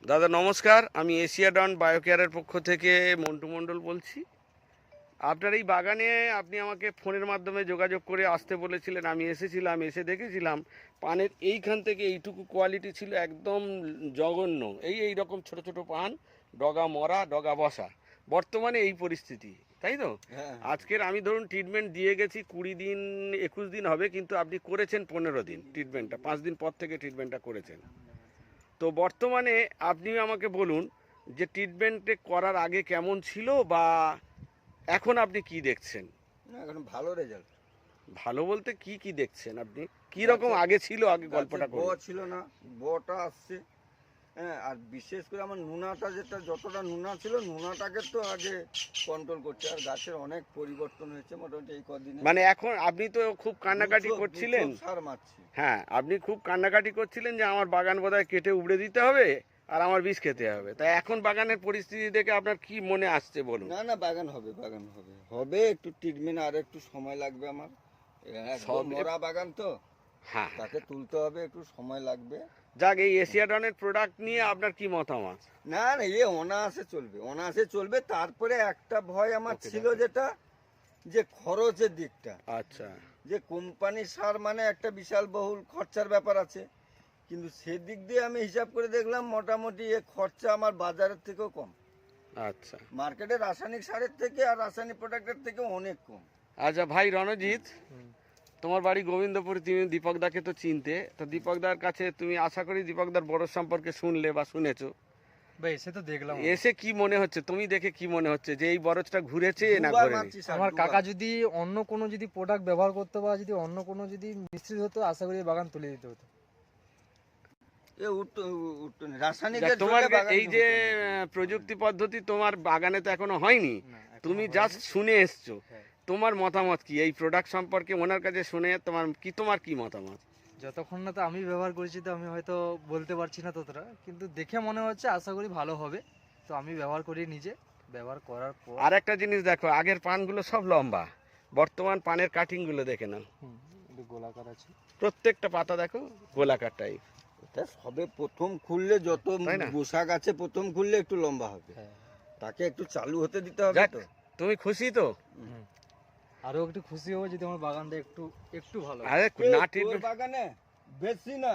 দাদা নমস্কার, আমি এশিয়াডন বায়োকেয়ারের পক্ষ থেকে মন্টু মণ্ডল বলছি। আপনার এই বাগানে আপনি আমাকে ফোনের মাধ্যমে যোগাযোগ করে আসতে বলেছিলেন, আমি এসেছিলাম, এসে দেখেছিলাম পানের এইখান থেকে এইটুকু কোয়ালিটি ছিল একদম জঘন্য। এই রকম ছোট ছোট পান, ডগা মরা, ডগা বসা। বর্তমানে এই পরিস্থিতি, তাই তো? হ্যাঁ, আজকের আমি ধরুন ট্রিটমেন্ট দিয়ে গেছি 20 দিন 21 দিন হবে, কিন্তু আপনি করেছেন 15 দিন ট্রিটমেন্টটা, 5 দিন পর থেকে ট্রিটমেন্টটা করেছেন। তো বর্তমানে আপনি আমাকে বলুন যে ট্রিটমেন্টে করার আগে কেমন ছিল, বা এখন আপনি কি দেখছেন? না এখন ভালো রেজাল্ট। ভালো বলতে কি কি দেখছেন আপনি? কি রকম আগে ছিল, আগে গল্পটা ব করুন। ছিল না, বটা আসছে। হ্যাঁ, আর বিশেষ করে আমার নুনাটা যতটা নুনা ছিল, নুনাটাকে তো আগে কন্ট্রোল করছে। আর গাছের অনেক পরিবর্তন হয়েছে মোটামুটি এই কদিনে। মানে এখন আপনি তো খুব কান্নাকাটি করছিলেন। সার মারছি। হ্যাঁ, আপনি খুব কান্নাকাটি করছিলেন যে আমার বাগান বোধহয় কেটে উবড়ে দিতে হবে আর আমার বিষ খেতে হবে। তাই এখন বাগানের পরিস্থিতি দেখে আপনার কি মনে আসছে বলুন? না না, বাগান হবে, বাগান হবে, হবে। একটু ট্রিটমেন্ট আর একটু সময় লাগবে আমার। একদম মরা বাগান তো, হ্যাঁ, তাকে তুলতে হবে, একটু সময় লাগবে। যাক, এই এশিয়াডনের প্রোডাক্ট নিয়ে আপনার কি মতামত? না না, অনায়াসে চলবে, অনায়াসে চলবে। তারপরে একটা ভয় আমার Okay, ছিল, okay. যেটা যে খরচের দিকটা, আচ্ছা, যে কোম্পানির সার মানে একটা বিশাল বহুল খরচার ব্যাপার আছে। কিন্তু সেদিক দিয়ে আমি হিসাব করে দেখলাম মোটামুটি এ খরচা আমার বাজারের থেকেও কম, আচ্ছা, মার্কেটে রাসায়নিক সারের থেকে আর রাসায়নিক প্রোডাক্টের থেকে অনেক কম। আচ্ছা। ভাই রণজিৎ, তোমার বাড়ি গোবিন্দপুরে, তুমি দীপকদাকে তো চিনতে, তো দীপকদার কাছে তুমি আশা করি দীপকদার বরজ সম্পর্কে শুনলে বা শুনেছো। ভাই এসে তো দেখলাম। এসে কি মনে হচ্ছে, তুমি দেখে কি মনে হচ্ছে যে এই বরজটা ঘুরেছে না দুবার ঘুরেনি? মারছি সার, আমার দুবার। কাকা যদি অন্য কোনো যদি প্রোডাক্ট ব্যবহার করতো বা যদি অন্য কোনো যদি মিস্ত্রি হতো, আশা করি বাগান তুলে দিতে হতো। উঠতো না। রাসায়নিকের দেখ, তোমার জন্য বাগান এই যে হতো না। প্রযুক্তি পদ্ধতি তোমার বাগানে তো এখনো হয়নি, না, এখনো তুমি হয়নি। জাস্ট শুনে এসছো। হ্যাঁ। তোমার মতামত কি এই প্রোডাক্ট সম্পর্কে? ওনার কাছে শুনে তোমার কি মতামত? যতক্ষণ না তো আমি ব্যবহার করেছি, তো আমি হয়তো বলতে পারছি না ততটা, কিন্তু দেখে মনে হচ্ছে আশা করি ভালো হবে। তো আমি ব্যবহার করি, নিজে ব্যবহার করার পর। আর একটা জিনিস দেখো, আগের পানগুলো সব লম্বা, বর্তমান পানের কাটিং গুলো দেখে নাও, একটু গোলাকার আছে। প্রত্যেকটা পাতা দেখো গোলাকার টাইপ। এটা সবে প্রথম খুললে, যত তাই না? বসা গাছে প্রথম খুললে একটু লম্বা হবে, হ্যাঁ। তাকে একটু চালু হতে দিতে হবে। যাক, তো তুমি খুশি তো? আরো একটু খুশি হবো যদি আমার বাগানটা একটু একটু ভালো হয়। আরে না, তোর ট্রিটমেন্ট বাগানে বেশি না,